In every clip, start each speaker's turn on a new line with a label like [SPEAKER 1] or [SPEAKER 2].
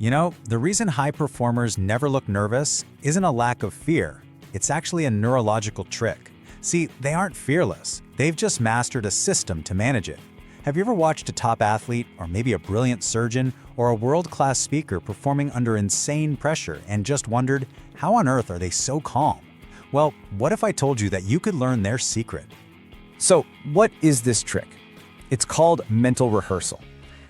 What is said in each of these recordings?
[SPEAKER 1] You know, the reason high performers never look nervous isn't a lack of fear. It's actually a neurological trick. See, they aren't fearless. They've just mastered a system to manage it. Have you ever watched a top athlete, or maybe a brilliant surgeon, or a world-class speaker performing under insane pressure and just wondered, how on earth are they so calm? Well, what if I told you that you could learn their secret?
[SPEAKER 2] So, what is this trick? It's called mental rehearsal.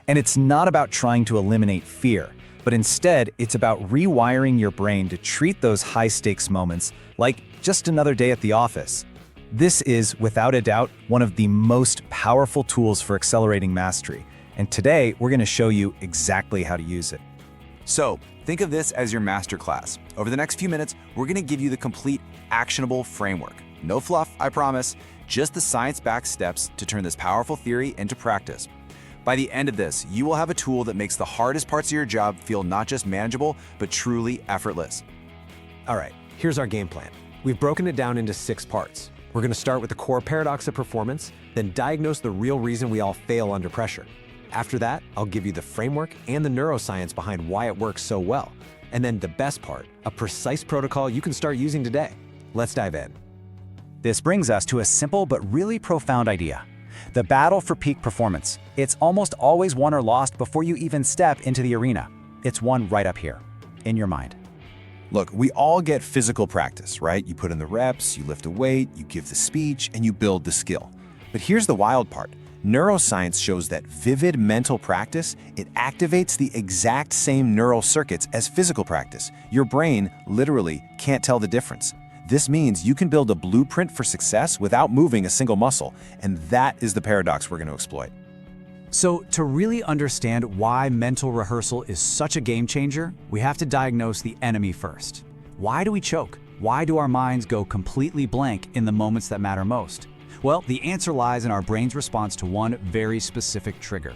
[SPEAKER 2] And it's not about trying to eliminate fear, but instead, it's about rewiring your brain to treat those high-stakes moments like just another day at the office. This is, without a doubt, one of the most powerful tools for accelerating mastery. And today, we're going to show you exactly how to use it.
[SPEAKER 3] So, think of this as your masterclass. Over the next few minutes, we're going to give you the complete, actionable framework. No fluff, I promise, just the science-backed steps to turn this powerful theory into practice. By the end of this, you will have a tool that makes the hardest parts of your job feel not just manageable, but truly effortless.
[SPEAKER 4] All right, here's our game plan. We've broken it down into 6 parts. We're going to start with the core paradox of performance, then diagnose the real reason we all fail under pressure. After that, I'll give you the framework and the neuroscience behind why it works so well. And then the best part, a precise protocol you can start using today. Let's dive in.
[SPEAKER 2] This brings us to a simple but really profound idea. The battle for peak performance. It's almost always won or lost before you even step into the arena. It's won right up here, in your mind.
[SPEAKER 3] Look, we all get physical practice, right? You put in the reps, you lift a weight, you give the speech, and you build the skill. But here's the wild part. Neuroscience shows that vivid mental practice, it activates the exact same neural circuits as physical practice. Your brain literally can't tell the difference. This means you can build a blueprint for success without moving a single muscle, and that is the paradox we're going to exploit.
[SPEAKER 1] So, to really understand why mental rehearsal is such a game changer, we have to diagnose the enemy first. Why do we choke? Why do our minds go completely blank in the moments that matter most? Well, the answer lies in our brain's response to one very specific trigger.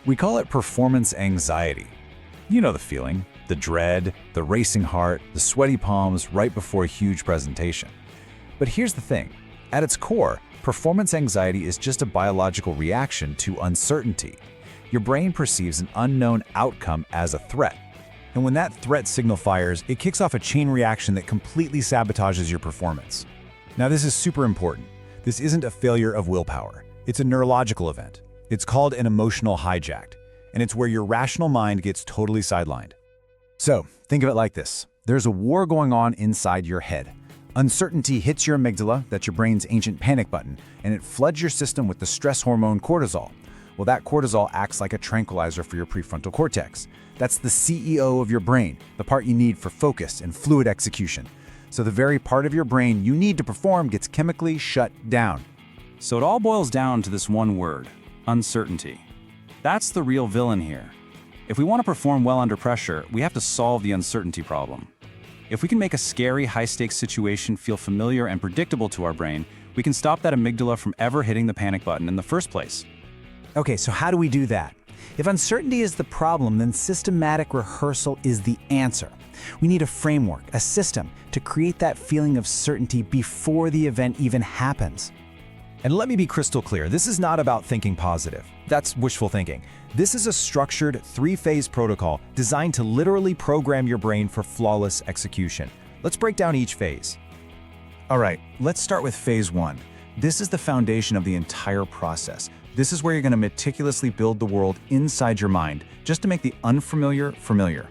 [SPEAKER 5] We call it performance anxiety. You know the feeling, the dread, the racing heart, the sweaty palms right before a huge presentation. But here's the thing. At its core, performance anxiety is just a biological reaction to uncertainty. Your brain perceives an unknown outcome as a threat. And when that threat signal fires, it kicks off a chain reaction that completely sabotages your performance. Now, this is super important. This isn't a failure of willpower. It's a neurological event. It's called an emotional hijack, and it's where your rational mind gets totally sidelined. So, think of it like this. There's a war going on inside your head. Uncertainty hits your amygdala, that's your brain's ancient panic button, and it floods your system with the stress hormone cortisol. Well, that cortisol acts like a tranquilizer for your prefrontal cortex. That's the CEO of your brain, the part you need for focus and fluid execution. So the very part of your brain you need to perform gets chemically shut down.
[SPEAKER 6] So it all boils down to this one word, uncertainty. That's the real villain here. If we want to perform well under pressure, we have to solve the uncertainty problem. If we can make a scary, high-stakes situation feel familiar and predictable to our brain, we can stop that amygdala from ever hitting the panic button in the first place.
[SPEAKER 1] Okay, so how do we do that? If uncertainty is the problem, then systematic rehearsal is the answer. We need a framework, a system, to create that feeling of certainty before the event even happens.
[SPEAKER 5] And let me be crystal clear, this is not about thinking positive. That's wishful thinking. This is a structured 3-phase protocol designed to literally program your brain for flawless execution. Let's break down each phase. All right, let's start with phase 1. This is the foundation of the entire process. This is where you're going to meticulously build the world inside your mind, just to make the unfamiliar familiar.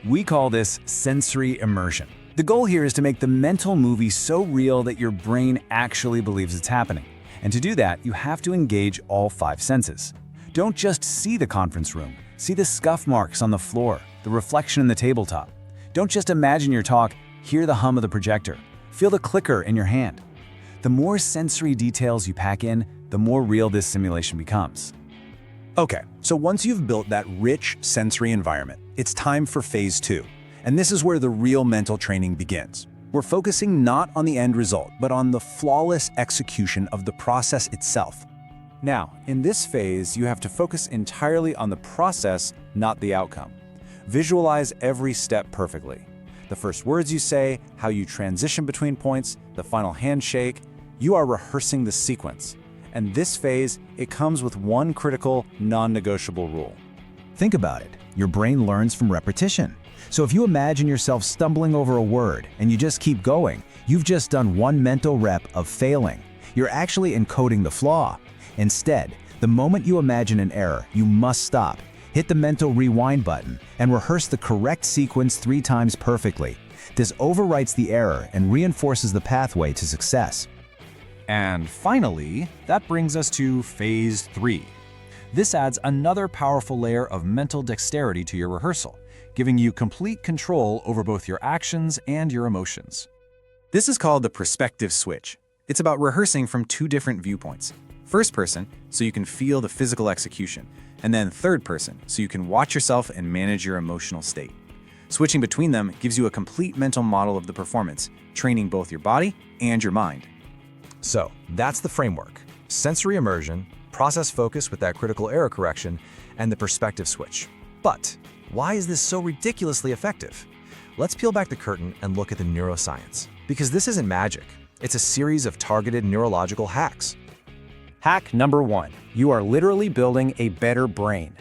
[SPEAKER 1] We call this sensory immersion. The goal here is to make the mental movie so real that your brain actually believes it's happening. And to do that, you have to engage all 5 senses. Don't just see the conference room. See the scuff marks on the floor, the reflection in the tabletop. Don't just imagine your talk, hear the hum of the projector. Feel the clicker in your hand. The more sensory details you pack in, the more real this simulation becomes.
[SPEAKER 5] Okay, so once you've built that rich sensory environment, it's time for phase 2. And this is where the real mental training begins. We're focusing not on the end result, but on the flawless execution of the process itself. Now, in this phase, you have to focus entirely on the process, not the outcome. Visualize every step perfectly. The first words you say, how you transition between points, the final handshake. You are rehearsing the sequence. And this phase, it comes with one critical, non-negotiable rule. Think about it.
[SPEAKER 2] Your brain learns from repetition. So if you imagine yourself stumbling over a word and you just keep going, you've just done one mental rep of failing. You're actually encoding the flaw. Instead, the moment you imagine an error, you must stop. Hit the mental rewind button and rehearse the correct sequence 3 times perfectly. This overwrites the error and reinforces the pathway to success.
[SPEAKER 6] And finally, that brings us to phase 3. This adds another powerful layer of mental dexterity to your rehearsal, giving you complete control over both your actions and your emotions.
[SPEAKER 2] This is called the perspective switch. It's about rehearsing from 2 different viewpoints. First person, so you can feel the physical execution, and then third person, so you can watch yourself and manage your emotional state. Switching between them gives you a complete mental model of the performance, training both your body and your mind.
[SPEAKER 5] So, that's the framework. Sensory immersion, process focus with that critical error correction, and the perspective switch. But why is this so ridiculously effective? Let's peel back the curtain and look at the neuroscience. Because this isn't magic. It's a series of targeted neurological hacks.
[SPEAKER 7] Hack number 1. You are literally building a better brain.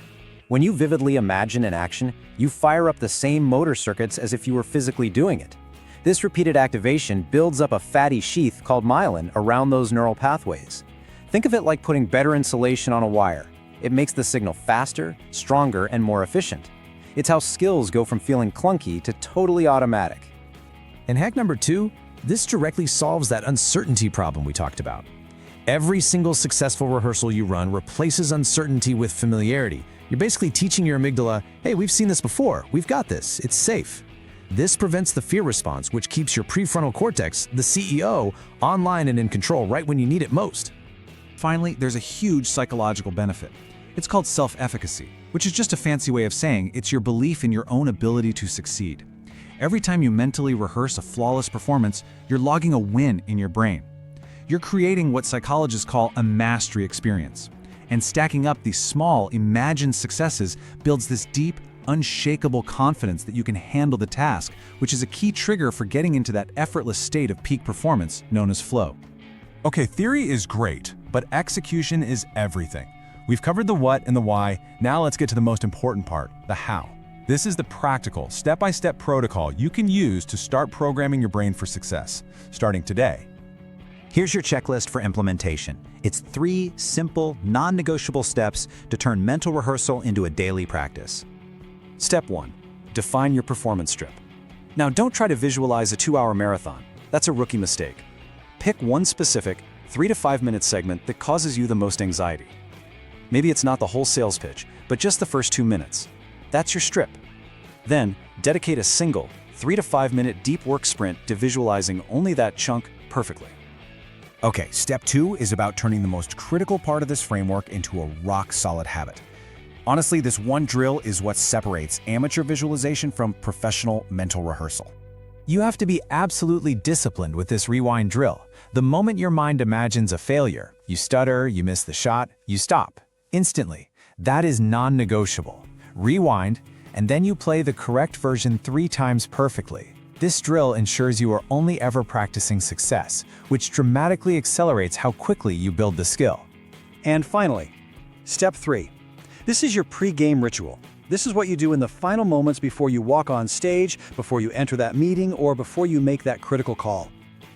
[SPEAKER 7] When you vividly imagine an action, you fire up the same motor circuits as if you were physically doing it. This repeated activation builds up a fatty sheath called myelin around those neural pathways. Think of it like putting better insulation on a wire. It makes the signal faster, stronger, and more efficient. It's how skills go from feeling clunky to totally automatic.
[SPEAKER 2] And hack number 2, this directly solves that uncertainty problem we talked about. Every single successful rehearsal you run replaces uncertainty with familiarity. You're basically teaching your amygdala, hey, we've seen this before, we've got this, it's safe. This prevents the fear response, which keeps your prefrontal cortex, the CEO, online and in control right when you need it most.
[SPEAKER 6] Finally, there's a huge psychological benefit. It's called self-efficacy, which is just a fancy way of saying it's your belief in your own ability to succeed. Every time you mentally rehearse a flawless performance, you're logging a win in your brain. You're creating what psychologists call a mastery experience. And stacking up these small, imagined successes builds this deep, unshakable confidence that you can handle the task, which is a key trigger for getting into that effortless state of peak performance known as flow.
[SPEAKER 1] Okay, theory is great, but execution is everything. We've covered the what and the why, now let's get to the most important part, the how. This is the practical, step-by-step protocol you can use to start programming your brain for success, starting today.
[SPEAKER 7] Here's your checklist for implementation. It's 3 simple, non-negotiable steps to turn mental rehearsal into a daily practice. Step 1. Define your performance strip. Now, don't try to visualize a 2-hour marathon. That's a rookie mistake. Pick one specific 3 to 5 minute segment that causes you the most anxiety. Maybe it's not the whole sales pitch, but just the first 2 minutes. That's your strip. Then, dedicate a single 3 to 5 minute deep work sprint to visualizing only that chunk perfectly.
[SPEAKER 1] Okay, step 2 is about turning the most critical part of this framework into a rock-solid habit. Honestly, this one drill is what separates amateur visualization from professional mental rehearsal.
[SPEAKER 2] You have to be absolutely disciplined with this rewind drill. The moment your mind imagines a failure, you stutter, you miss the shot, you stop. Instantly. That is non-negotiable. Rewind, and then you play the correct version 3 times perfectly. This drill ensures you are only ever practicing success, which dramatically accelerates how quickly you build the skill.
[SPEAKER 7] And finally, step 3. This is your pre-game ritual. This is what you do in the final moments before you walk on stage, before you enter that meeting, or before you make that critical call.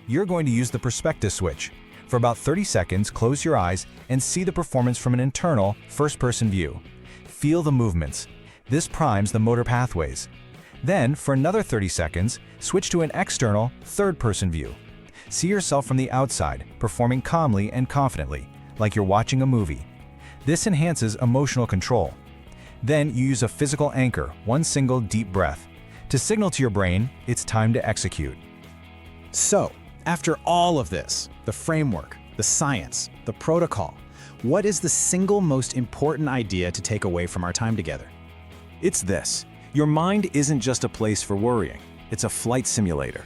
[SPEAKER 2] You're going to use the perspective switch. For about 30 seconds, close your eyes and see the performance from an internal, first-person view. Feel the movements. This primes the motor pathways. Then, for another 30 seconds, switch to an external, third-person view. See yourself from the outside, performing calmly and confidently, like you're watching a movie. This enhances emotional control. Then you use a physical anchor, one single deep breath, to signal to your brain it's time to execute. So, after all of this, the framework, the science, the protocol, what is the single most important idea to take away from our time together?
[SPEAKER 7] It's this. Your mind isn't just a place for worrying. It's a flight simulator.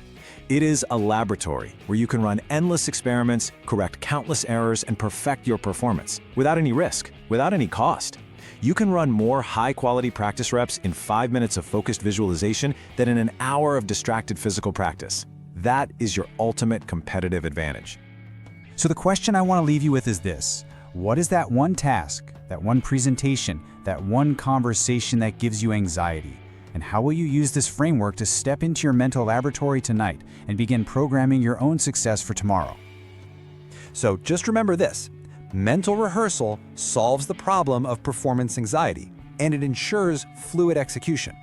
[SPEAKER 7] It is a laboratory where you can run endless experiments, correct countless errors, and perfect your performance without any risk, without any cost. You can run more high-quality practice reps in 5 minutes of focused visualization than in an hour of distracted physical practice. That is your ultimate competitive advantage.
[SPEAKER 1] So the question I want to leave you with is this: what is that one task, that one presentation, that one conversation that gives you anxiety? And how will you use this framework to step into your mental laboratory tonight and begin programming your own success for tomorrow?
[SPEAKER 2] So just remember this: mental rehearsal solves the problem of performance anxiety, and it ensures fluid execution.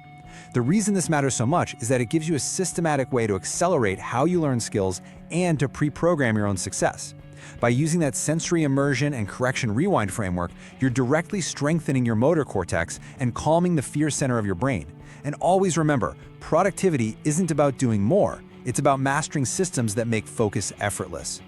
[SPEAKER 2] The reason this matters so much is that it gives you a systematic way to accelerate how you learn skills and to pre-program your own success. By using that sensory immersion and correction rewind framework, you're directly strengthening your motor cortex and calming the fear center of your brain. And always remember, productivity isn't about doing more, it's about mastering systems that make focus effortless.